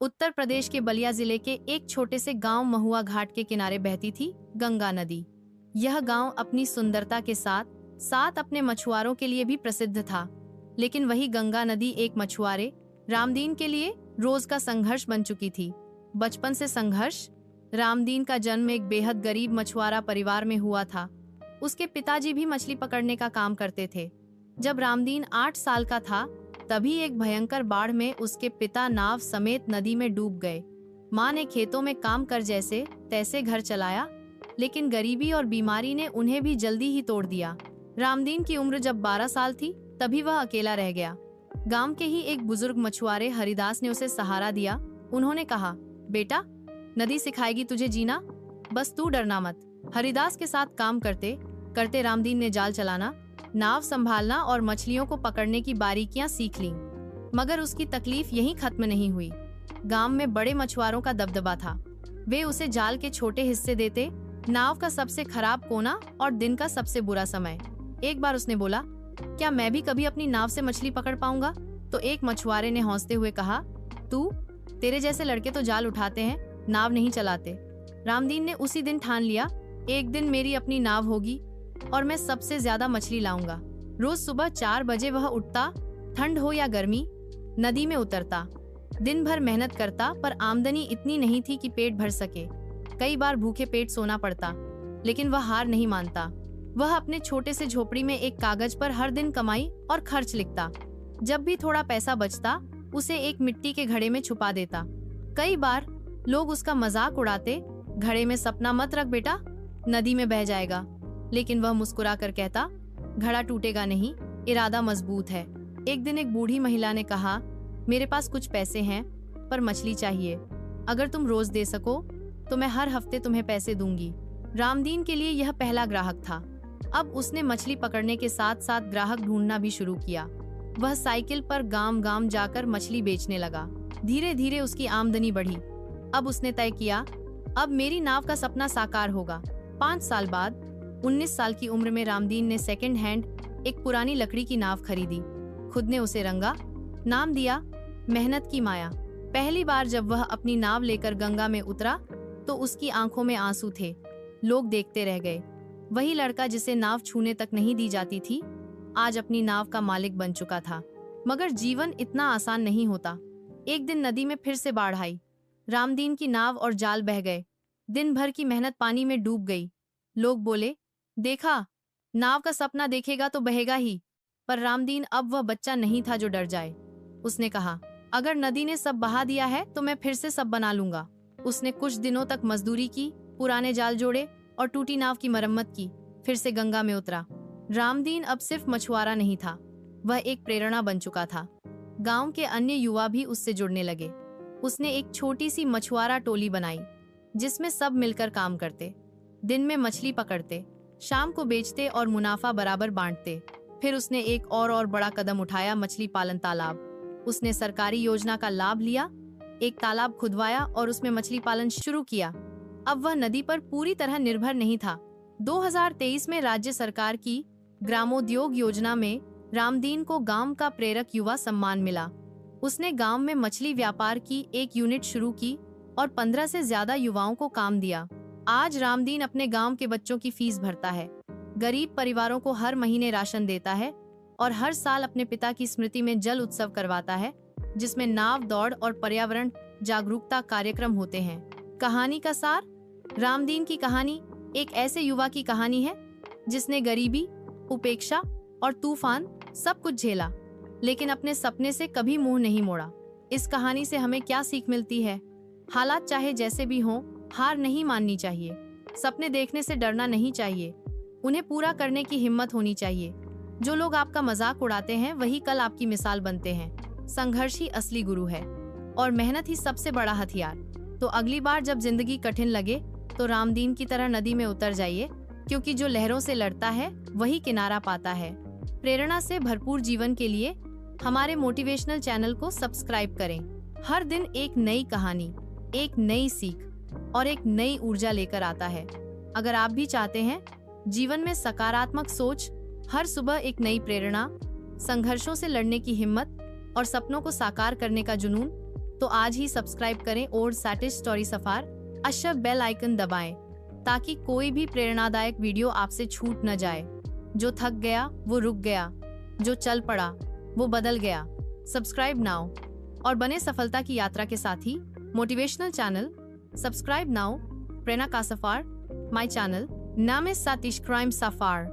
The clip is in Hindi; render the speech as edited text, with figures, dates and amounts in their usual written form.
उत्तर प्रदेश के बलिया जिले के एक छोटे से गांव महुआ घाट के किनारे बहती थी गंगा नदी। यह गांव अपनी सुंदरता के साथ साथ अपने मछुआरों के लिए भी प्रसिद्ध था। लेकिन वही गंगा नदी एक मछुआरे रामदीन के लिए रोज का संघर्ष बन चुकी थी। बचपन से संघर्ष। रामदीन का जन्म एक बेहद गरीब मछुआरा परिवार में हुआ था। उसके पिताजी भी मछली पकड़ने का काम करते थे। जब रामदीन 8 साल का था तभी एक भयंकर बाढ़ में उसके पिता नाव समेत नदी में डूब गए। माँ ने खेतों में काम कर जैसे तैसे घर चलाया, लेकिन गरीबी और बीमारी ने उन्हें भी जल्दी ही तोड़ दिया। रामदीन की उम्र जब 12 साल थी तभी वह अकेला रह गया। गांव के ही एक बुजुर्ग मछुआरे हरिदास ने उसे सहारा दिया। उन्होंने कहा, बेटा, नदी सिखाएगी तुझे जीना, बस तू डरना मत। हरिदास के साथ काम करते करते रामदीन ने जाल चलाना, नाव संभालना और मछलियों को पकड़ने की बारीकियां सीख लीं। मगर उसकी तकलीफ यहीं खत्म नहीं हुई। गांव में बड़े मछुआरों का दबदबा था। वे उसे जाल के छोटे हिस्से देते, नाव का सबसे खराब कोना और दिन का सबसे बुरा समय। एक बार उसने बोला, क्या मैं भी कभी अपनी नाव से मछली पकड़ पाऊंगा? तो एक मछुआरे ने हंसते हुए कहा, तेरे जैसे लड़के तो जाल उठाते हैं, नाव नहीं चलाते। रामदीन ने उसी दिन ठान लिया, एक दिन मेरी अपनी नाव होगी और मैं सबसे ज्यादा मछली लाऊंगा। रोज सुबह 4 बजे वह उठता, ठंड हो या गर्मी, नदी में उतरता। दिन भर मेहनत करता, पर आमदनी इतनी नहीं थी कि पेट भर सके। कई बार भूखे पेट सोना पड़ता, लेकिन वह हार नहीं मानता। वह अपने छोटे से झोपड़ी में एक कागज पर हर दिन कमाई और खर्च लिखता। जब भी थोड़ा पैसा बचता उसे एक मिट्टी के घड़े में छुपा देता। कई बार लोग उसका मजाक उड़ाते, घड़े में सपना मत रख बेटा, नदी में बह जाएगा। लेकिन वह मुस्कुरा कर कहता, घड़ा टूटेगा नहीं, इरादा मजबूत है। एक दिन एक बूढ़ी महिला ने कहा, मेरे पास कुछ पैसे हैं पर मछली चाहिए। अगर तुम रोज दे सको तो मैं हर हफ्ते तुम्हें पैसे दूंगी। रामदीन के लिए यह पहला ग्राहक था। अब उसने मछली पकड़ने के साथ साथ ग्राहक ढूंढना भी शुरू किया। वह साइकिल पर गांव-गांव जाकर मछली बेचने लगा। धीरे धीरे उसकी आमदनी बढ़ी। अब उसने तय किया, अब मेरी नाव का सपना साकार होगा। 5 साल बाद 19 साल की उम्र में रामदीन ने सेकंड हैंड एक पुरानी लकड़ी की नाव खरीदी। खुद ने उसे रंगा, नाम दिया मेहनत की माया। पहली बार जब वह अपनी नाव लेकर गंगा में उतरा तो उसकी आंखों में आंसू थे। लोग देखते रह गए। वही लड़का जिसे नाव छूने तक नहीं दी जाती थी, आज अपनी नाव का मालिक बन चुका था। मगर जीवन इतना आसान नहीं होता। एक दिन नदी में फिर से बाढ़ आई। रामदीन की नाव और जाल बह गए। दिन भर की मेहनत पानी में डूब गई। लोग बोले, देखा, नाव का सपना देखेगा तो बहेगा ही। पर रामदीन अब वह बच्चा नहीं था जो डर जाए। उसने कहा, अगर नदी ने सब बहा दिया है तो मैं फिर से सब बना लूंगा। उसने कुछ दिनों तक मजदूरी की, पुराने जाल जोड़े और टूटी नाव की मरम्मत की। फिर से गंगा में उतरा। रामदीन अब सिर्फ मछुआरा नहीं था, वह एक प्रेरणा बन चुका था। गांव के अन्य युवा भी उससे जुड़ने लगे। उसने एक छोटी सी मछुआरा टोली बनाई जिसमें सब मिलकर काम करते। दिन में मछली पकड़ते, शाम को बेचते और मुनाफा बराबर बांटते। फिर उसने एक और बड़ा कदम उठाया, मछली पालन तालाब। उसने सरकारी योजना का लाभ लिया, एक तालाब खुदवाया और उसमें मछली पालन शुरू किया। अब वह नदी पर पूरी तरह निर्भर नहीं था। 2023 में राज्य सरकार की ग्रामोद्योग योजना में रामदीन को गांव का प्रेरक युवा सम्मान मिला। उसने गांव में मछली व्यापार की एक यूनिट शुरू की और 15 से ज्यादा युवाओं को काम दिया। आज रामदीन अपने गांव के बच्चों की फीस भरता है, गरीब परिवारों को हर महीने राशन देता है और हर साल अपने पिता की स्मृति में जल उत्सव करवाता है, जिसमें नाव दौड़ और पर्यावरण जागरूकता कार्यक्रम होते हैं। कहानी का सार, रामदीन की कहानी एक ऐसे युवा की कहानी है जिसने गरीबी, उपेक्षा और तूफान सब कुछ झेला, लेकिन अपने सपने से कभी मुंह नहीं मोड़ा। इस कहानी से हमें क्या सीख मिलती है? हालात चाहे जैसे भी हों, हार नहीं माननी चाहिए। सपने देखने से डरना नहीं चाहिए, उन्हें पूरा करने की हिम्मत होनी चाहिए। जो लोग आपका मजाक उड़ाते हैं वही कल आपकी मिसाल बनते हैं। संघर्ष ही असली गुरु है और मेहनत ही सबसे बड़ा हथियार। तो अगली बार जब जिंदगी कठिन लगे तो रामदीन की तरह नदी में उतर जाइए, क्योंकि जो लहरों से लड़ता है वही किनारा पाता है। प्रेरणा से भरपूर जीवन के लिए हमारे मोटिवेशनल चैनल को सब्सक्राइब करें। हर दिन एक नई कहानी, एक नई सीख और एक नई ऊर्जा लेकर आता है। अगर आप भी चाहते हैं जीवन में सकारात्मक सोच, हर सुबह एक नई प्रेरणा, संघर्षों से लड़ने की हिम्मत और सपनों को साकार करने का जुनून, तो आज ही सब्सक्राइब करें और सैटिस स्टोरी सफार अशब बेल आइकन दबाएं ताकि कोई भी प्रेरणादायक वीडियो आपसे छूट न जाए। जो थक गया वो रुक गया, जो चल पड़ा वो बदल गया। सब्सक्राइब नाउ और बने सफलता की यात्रा के साथी। Motivational channel subscribe now. प्रेरणा का सफार माई चैनल नाम है सतीश क्राइम सफार।